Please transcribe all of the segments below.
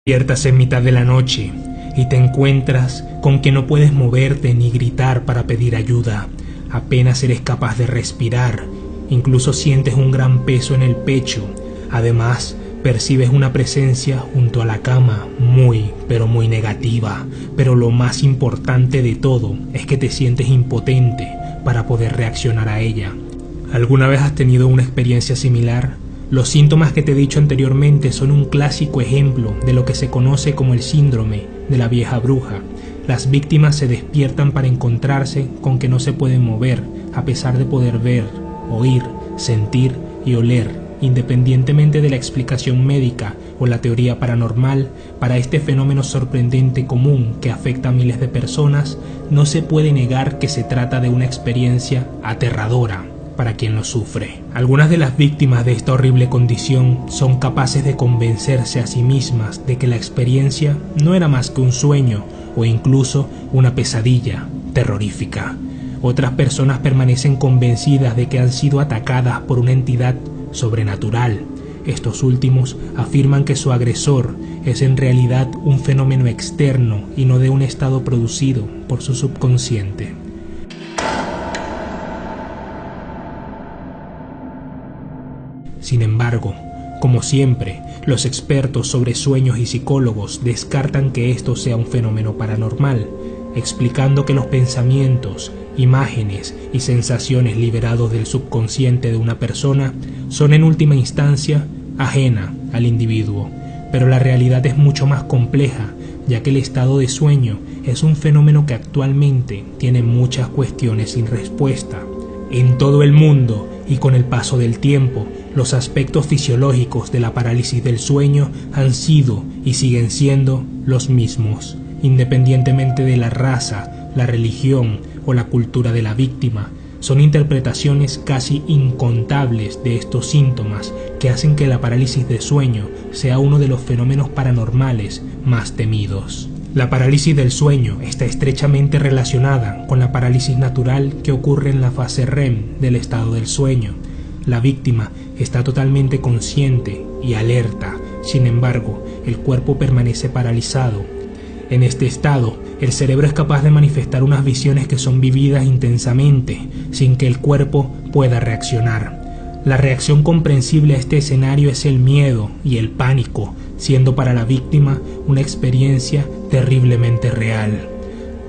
Despiertas en mitad de la noche y te encuentras con que no puedes moverte ni gritar para pedir ayuda. Apenas eres capaz de respirar, incluso sientes un gran peso en el pecho. Además, percibes una presencia junto a la cama muy, pero muy negativa. Pero lo más importante de todo es que te sientes impotente para poder reaccionar a ella. ¿Alguna vez has tenido una experiencia similar? Los síntomas que te he dicho anteriormente son un clásico ejemplo de lo que se conoce como el síndrome de la vieja bruja. Las víctimas se despiertan para encontrarse con que no se pueden mover, a pesar de poder ver, oír, sentir y oler. Independientemente de la explicación médica o la teoría paranormal, para este fenómeno sorprendente común que afecta a miles de personas, no se puede negar que se trata de una experiencia aterradora para quien lo sufre. Algunas de las víctimas de esta horrible condición son capaces de convencerse a sí mismas de que la experiencia no era más que un sueño o incluso una pesadilla terrorífica. Otras personas permanecen convencidas de que han sido atacadas por una entidad sobrenatural. Estos últimos afirman que su agresor es en realidad un fenómeno externo y no de un estado producido por su subconsciente. Sin embargo, como siempre, los expertos sobre sueños y psicólogos descartan que esto sea un fenómeno paranormal, explicando que los pensamientos, imágenes y sensaciones liberados del subconsciente de una persona son en última instancia ajena al individuo. Pero la realidad es mucho más compleja, ya que el estado de sueño es un fenómeno que actualmente tiene muchas cuestiones sin respuesta. En todo el mundo y con el paso del tiempo, los aspectos fisiológicos de la parálisis del sueño han sido y siguen siendo los mismos, independientemente de la raza, la religión o la cultura de la víctima. Son interpretaciones casi incontables de estos síntomas que hacen que la parálisis de sueño sea uno de los fenómenos paranormales más temidos. La parálisis del sueño está estrechamente relacionada con la parálisis natural que ocurre en la fase REM del estado del sueño. La víctima está totalmente consciente y alerta, sin embargo, el cuerpo permanece paralizado. En este estado, el cerebro es capaz de manifestar unas visiones que son vividas intensamente, sin que el cuerpo pueda reaccionar. La reacción comprensible a este escenario es el miedo y el pánico, siendo para la víctima una experiencia terriblemente real.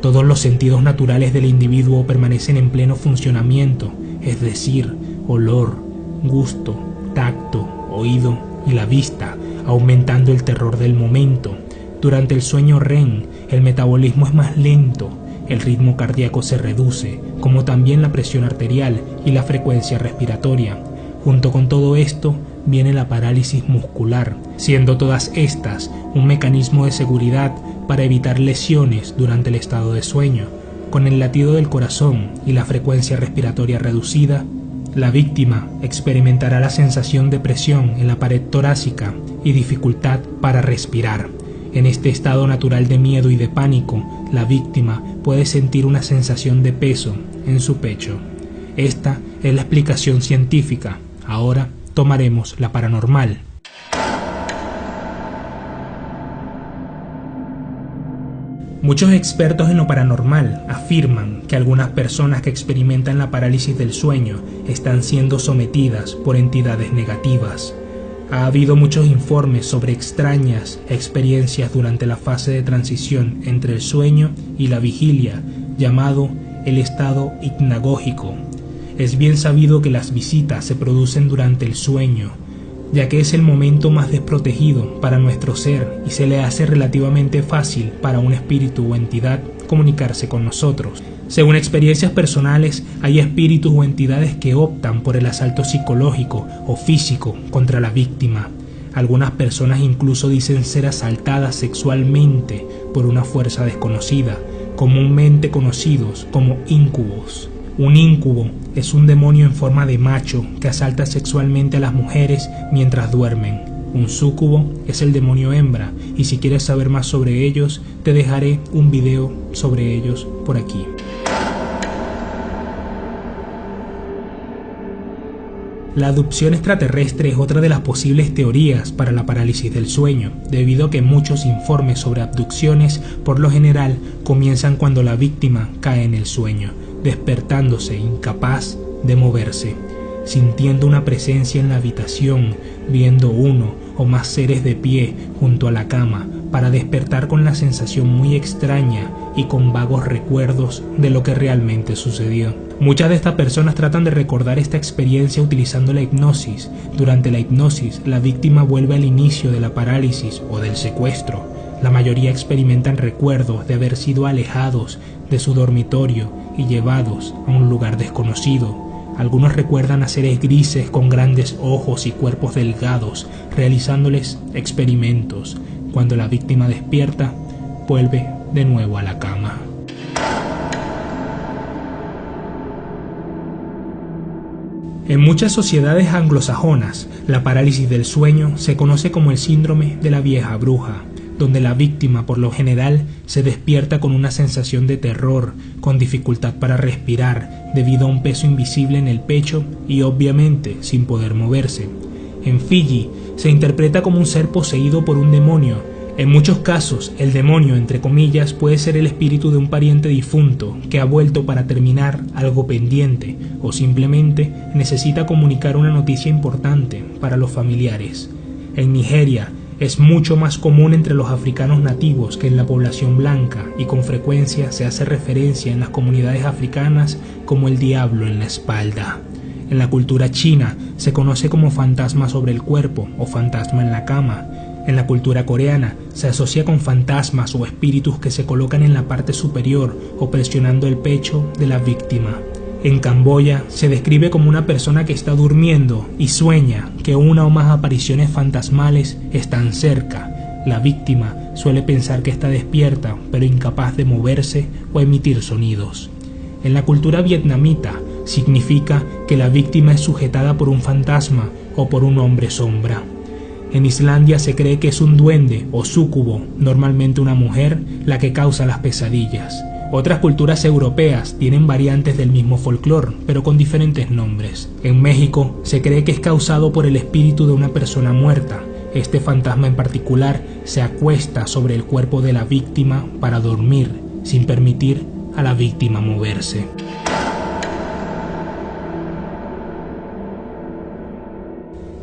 Todos los sentidos naturales del individuo permanecen en pleno funcionamiento, es decir, olor, gusto, tacto, oído y la vista, aumentando el terror del momento. Durante el sueño REM, el metabolismo es más lento, el ritmo cardíaco se reduce, como también la presión arterial y la frecuencia respiratoria. Junto con todo esto, viene la parálisis muscular, siendo todas estas un mecanismo de seguridad para evitar lesiones durante el estado de sueño. Con el latido del corazón y la frecuencia respiratoria reducida, la víctima experimentará la sensación de presión en la pared torácica y dificultad para respirar. En este estado natural de miedo y de pánico, la víctima puede sentir una sensación de peso en su pecho. Esta es la explicación científica. Ahora tomaremos la paranormal. Muchos expertos en lo paranormal afirman que algunas personas que experimentan la parálisis del sueño están siendo sometidas por entidades negativas. Ha habido muchos informes sobre extrañas experiencias durante la fase de transición entre el sueño y la vigilia, llamado el estado hipnagógico. Es bien sabido que las visitas se producen durante el sueño, ya que es el momento más desprotegido para nuestro ser y se le hace relativamente fácil para un espíritu o entidad comunicarse con nosotros. Según experiencias personales, hay espíritus o entidades que optan por el asalto psicológico o físico contra la víctima. Algunas personas incluso dicen ser asaltadas sexualmente por una fuerza desconocida, comúnmente conocidos como íncubos. Un íncubo es un demonio en forma de macho que asalta sexualmente a las mujeres mientras duermen. Un súcubo es el demonio hembra, y si quieres saber más sobre ellos, te dejaré un video sobre ellos por aquí. La abducción extraterrestre es otra de las posibles teorías para la parálisis del sueño, debido a que muchos informes sobre abducciones, por lo general, comienzan cuando la víctima cae en el sueño, despertándose incapaz de moverse, sintiendo una presencia en la habitación, viendo uno o más seres de pie junto a la cama, para despertar con la sensación muy extraña y con vagos recuerdos de lo que realmente sucedió. Muchas de estas personas tratan de recordar esta experiencia utilizando la hipnosis. Durante la hipnosis, la víctima vuelve al inicio de la parálisis o del secuestro. La mayoría experimentan recuerdos de haber sido alejados de su dormitorio y llevados a un lugar desconocido. Algunos recuerdan a seres grises con grandes ojos y cuerpos delgados, realizándoles experimentos. Cuando la víctima despierta, vuelve de nuevo a la cama. En muchas sociedades anglosajonas, la parálisis del sueño se conoce como el síndrome de la vieja bruja, donde la víctima por lo general se despierta con una sensación de terror, con dificultad para respirar debido a un peso invisible en el pecho y obviamente sin poder moverse. En Fiji se interpreta como un ser poseído por un demonio. En muchos casos, el demonio, entre comillas, puede ser el espíritu de un pariente difunto que ha vuelto para terminar algo pendiente o simplemente necesita comunicar una noticia importante para los familiares. En Nigeria, es mucho más común entre los africanos nativos que en la población blanca y con frecuencia se hace referencia en las comunidades africanas como el diablo en la espalda. En la cultura china se conoce como fantasma sobre el cuerpo o fantasma en la cama. En la cultura coreana se asocia con fantasmas o espíritus que se colocan en la parte superior o presionando el pecho de la víctima. En Camboya se describe como una persona que está durmiendo y sueña que una o más apariciones fantasmales están cerca. La víctima suele pensar que está despierta, pero incapaz de moverse o emitir sonidos. En la cultura vietnamita significa que la víctima es sujetada por un fantasma o por un hombre sombra. En Islandia se cree que es un duende o súcubo, normalmente una mujer, la que causa las pesadillas. Otras culturas europeas tienen variantes del mismo folclore, pero con diferentes nombres. En México se cree que es causado por el espíritu de una persona muerta. Este fantasma en particular se acuesta sobre el cuerpo de la víctima para dormir, sin permitir a la víctima moverse.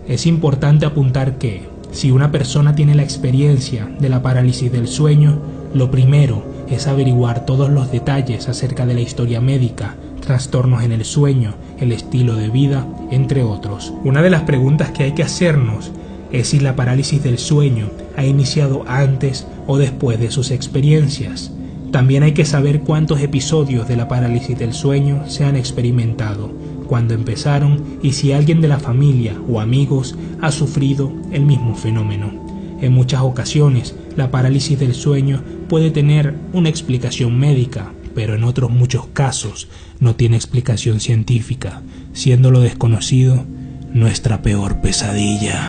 Es importante apuntar que, si una persona tiene la experiencia de la parálisis del sueño, lo primero es averiguar todos los detalles acerca de la historia médica, trastornos en el sueño, el estilo de vida, entre otros. Una de las preguntas que hay que hacernos es si la parálisis del sueño ha iniciado antes o después de sus experiencias. También hay que saber cuántos episodios de la parálisis del sueño se han experimentado, cuándo empezaron y si alguien de la familia o amigos ha sufrido el mismo fenómeno. En muchas ocasiones, la parálisis del sueño puede tener una explicación médica, pero en otros muchos casos no tiene explicación científica, siendo lo desconocido nuestra peor pesadilla.